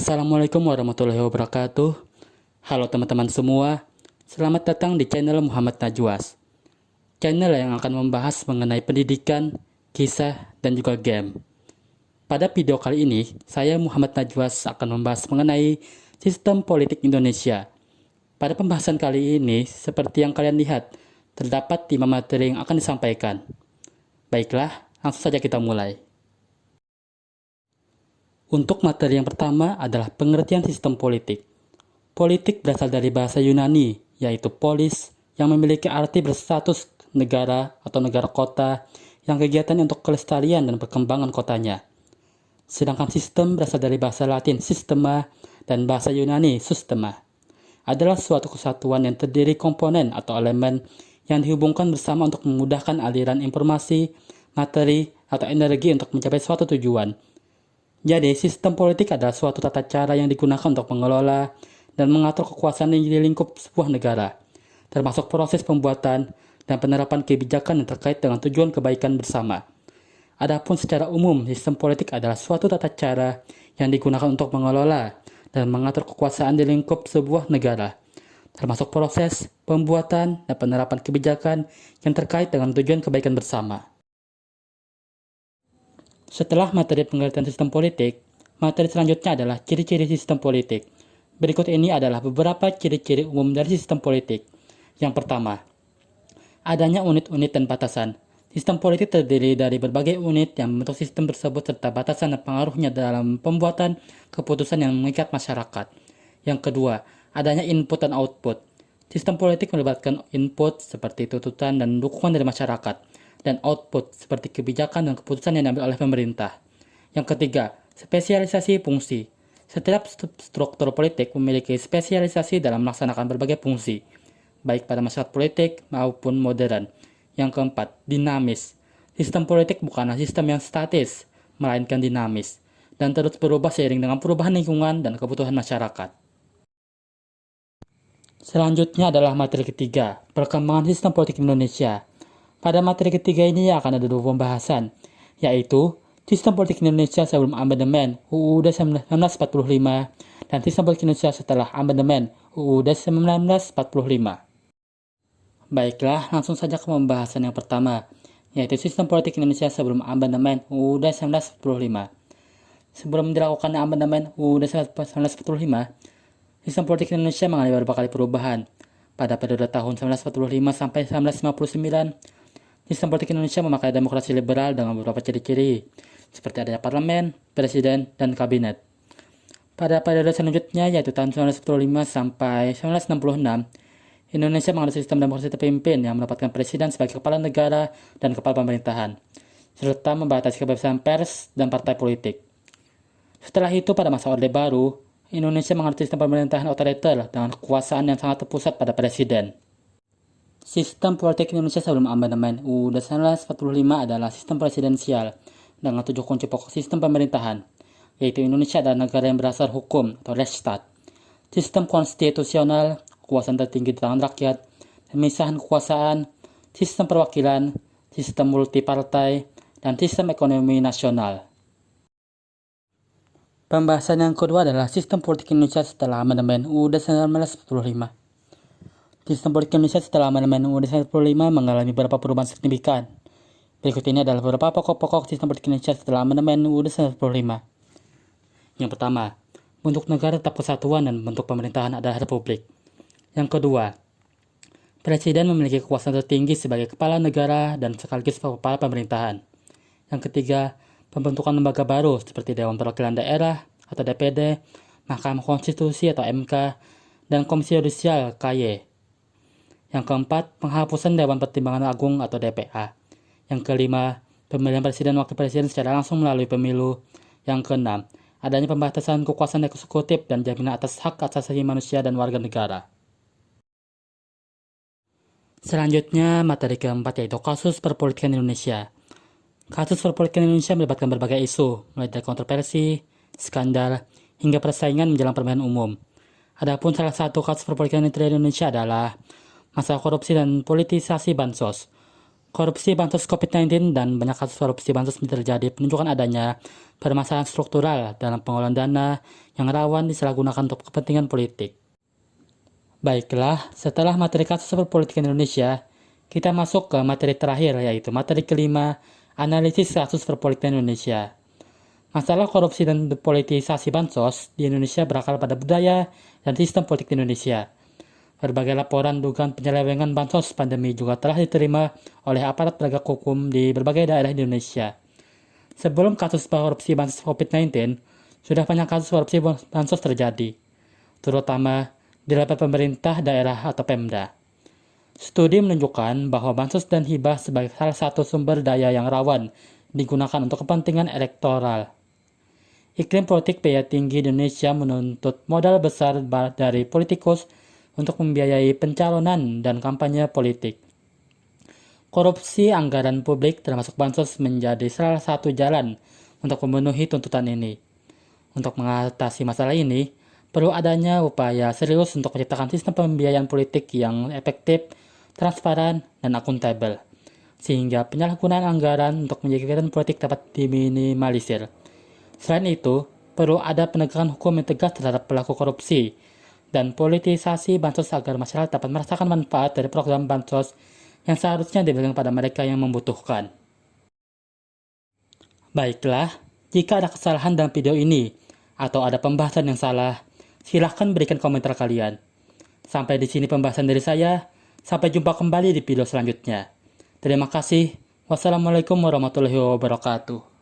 Assalamualaikum warahmatullahi wabarakatuh. Halo teman-teman semua, selamat datang di channel Muhammad Najwas. Channel yang akan membahas mengenai pendidikan, kisah, dan juga game. Pada video kali ini, saya Muhammad Najwas akan membahas mengenai sistem politik Indonesia. Pada pembahasan kali ini, seperti yang kalian lihat, terdapat 5 materi yang akan disampaikan. Baiklah, langsung saja kita mulai. Untuk materi yang pertama adalah pengertian sistem politik. Politik berasal dari bahasa Yunani, yaitu polis, yang memiliki arti berstatus negara atau negara kota yang kegiatannya untuk kelestarian dan perkembangan kotanya. Sedangkan sistem berasal dari bahasa Latin sistema dan bahasa Yunani systema. Adalah suatu kesatuan yang terdiri komponen atau elemen yang dihubungkan bersama untuk memudahkan aliran informasi, materi, atau energi untuk mencapai suatu tujuan. Jadi, sistem politik adalah suatu tata cara yang digunakan untuk mengelola dan mengatur kekuasaan di lingkup sebuah negara, termasuk proses pembuatan dan penerapan kebijakan yang terkait dengan tujuan kebaikan bersama. Adapun secara umum, sistem politik adalah suatu tata cara yang digunakan untuk mengelola dan mengatur kekuasaan di lingkup sebuah negara, termasuk proses pembuatan dan penerapan kebijakan yang terkait dengan tujuan kebaikan bersama. Setelah materi pengertian sistem politik, materi selanjutnya adalah ciri-ciri sistem politik. Berikut ini adalah beberapa ciri-ciri umum dari sistem politik. Yang pertama, adanya unit-unit dan batasan. Sistem politik terdiri dari berbagai unit yang membentuk sistem tersebut serta batasan dan pengaruhnya dalam pembuatan keputusan yang mengikat masyarakat. Yang kedua, adanya input dan output. Sistem politik melibatkan input seperti tuntutan dan dukungan dari masyarakat, dan output seperti kebijakan dan keputusan yang diambil oleh pemerintah. Yang ketiga, spesialisasi fungsi. Setiap struktur politik memiliki spesialisasi dalam melaksanakan berbagai fungsi, baik pada masyarakat politik maupun modern. Yang keempat, dinamis. Sistem politik bukanlah sistem yang statis, melainkan dinamis, dan terus berubah seiring dengan perubahan lingkungan dan kebutuhan masyarakat. Selanjutnya adalah materi ketiga, perkembangan sistem politik Indonesia. Pada materi ketiga ini akan ada 2 pembahasan, yaitu sistem politik Indonesia sebelum amandemen UUD 1945 dan sistem politik Indonesia setelah amandemen UUD 1945. Baiklah, langsung saja ke pembahasan yang pertama, yaitu sistem politik Indonesia sebelum amandemen UUD 1945. Sebelum dilakukan amandemen UUD 1945, sistem politik Indonesia mengalami beberapa kali perubahan. Pada periode tahun 1945 sampai 1959, sistem politik Indonesia memakai demokrasi liberal dengan beberapa ciri-ciri, seperti adanya parlemen, presiden, dan kabinet. Pada periode selanjutnya, yaitu tahun 1945 sampai 1966, Indonesia mengadopsi sistem demokrasi terpimpin yang mendapatkan presiden sebagai kepala negara dan kepala pemerintahan, serta membatasi kebebasan pers dan partai politik. Setelah itu, pada masa Orde Baru, Indonesia mengadopsi sistem pemerintahan otoriter dengan kekuasaan yang sangat terpusat pada presiden. Sistem politik Indonesia sebelum amandemen UUD 1945 adalah sistem presidensial dengan 7 kunci pokok sistem pemerintahan, yaitu Indonesia adalah negara yang berdasar hukum atau Rechtsstaat, sistem konstitusional, kekuasaan tertinggi di tangan rakyat, pemisahan kekuasaan, sistem perwakilan, sistem multipartai, dan sistem ekonomi nasional. Pembahasan yang kedua adalah sistem politik Indonesia setelah amandemen UUD 1945. Sistem politik Indonesia setelah amandemen UUD 1945 mengalami beberapa perubahan signifikan. Berikut ini adalah beberapa pokok-pokok sistem politik Indonesia setelah amandemen UUD 1945. Yang pertama, bentuk negara tetap kesatuan dan bentuk pemerintahan adalah republik. Yang kedua, presiden memiliki kekuasaan tertinggi sebagai kepala negara dan sekaligus kepala pemerintahan. Yang ketiga, pembentukan lembaga baru seperti Dewan Perwakilan Daerah atau DPD, Mahkamah Konstitusi atau MK, dan Komisi Yudisial KY. Yang keempat, penghapusan Dewan Pertimbangan Agung atau DPA. Yang kelima, pemilihan presiden dan wakil presiden secara langsung melalui pemilu. Yang keenam, adanya pembatasan kekuasaan eksekutif dan jaminan atas hak asasi manusia dan warga negara. Selanjutnya, materi keempat yaitu kasus perpolitikan Indonesia. Kasus perpolitikan Indonesia melibatkan berbagai isu, mulai dari kontroversi, skandal, hingga persaingan menjelang pemilihan umum. Adapun salah satu kasus perpolitikan di Indonesia adalah masalah korupsi dan politisasi bansos. Korupsi bansos COVID-19 dan banyak kasus korupsi bansos ini terjadi menunjukkan adanya permasalahan struktural dalam pengelolaan dana yang rawan disalahgunakan untuk kepentingan politik. Baiklah, setelah materi kasus politik Indonesia, kita masuk ke materi terakhir, yaitu materi kelima, analisis kasus politik Indonesia. Masalah korupsi dan politisasi bansos di Indonesia berakar pada budaya dan sistem politik di Indonesia. Berbagai laporan dugaan penyelewengan bansos pandemi juga telah diterima oleh aparat penegak hukum di berbagai daerah di Indonesia. Sebelum kasus korupsi bansos COVID-19, sudah banyak kasus korupsi bansos terjadi, terutama di level pemerintah daerah atau Pemda. Studi menunjukkan bahwa bansos dan hibah sebagai salah satu sumber daya yang rawan digunakan untuk kepentingan elektoral. Iklim politik biaya tinggi di Indonesia menuntut modal besar dari politikus untuk membiayai pencalonan dan kampanye politik. Korupsi anggaran publik termasuk bansos menjadi salah satu jalan untuk memenuhi tuntutan ini. Untuk mengatasi masalah ini, perlu adanya upaya serius untuk menciptakan sistem pembiayaan politik yang efektif, transparan, dan akuntabel, sehingga penyalahgunaan anggaran untuk menjaga kegiatan politik dapat diminimalisir. Selain itu, perlu ada penegakan hukum yang tegas terhadap pelaku korupsi, dan politisasi bansos agar masyarakat dapat merasakan manfaat dari program bansos yang seharusnya diberikan pada mereka yang membutuhkan. Baiklah, jika ada kesalahan dalam video ini, atau ada pembahasan yang salah, silahkan berikan komentar kalian. Sampai di sini pembahasan dari saya, sampai jumpa kembali di video selanjutnya. Terima kasih, wassalamualaikum warahmatullahi wabarakatuh.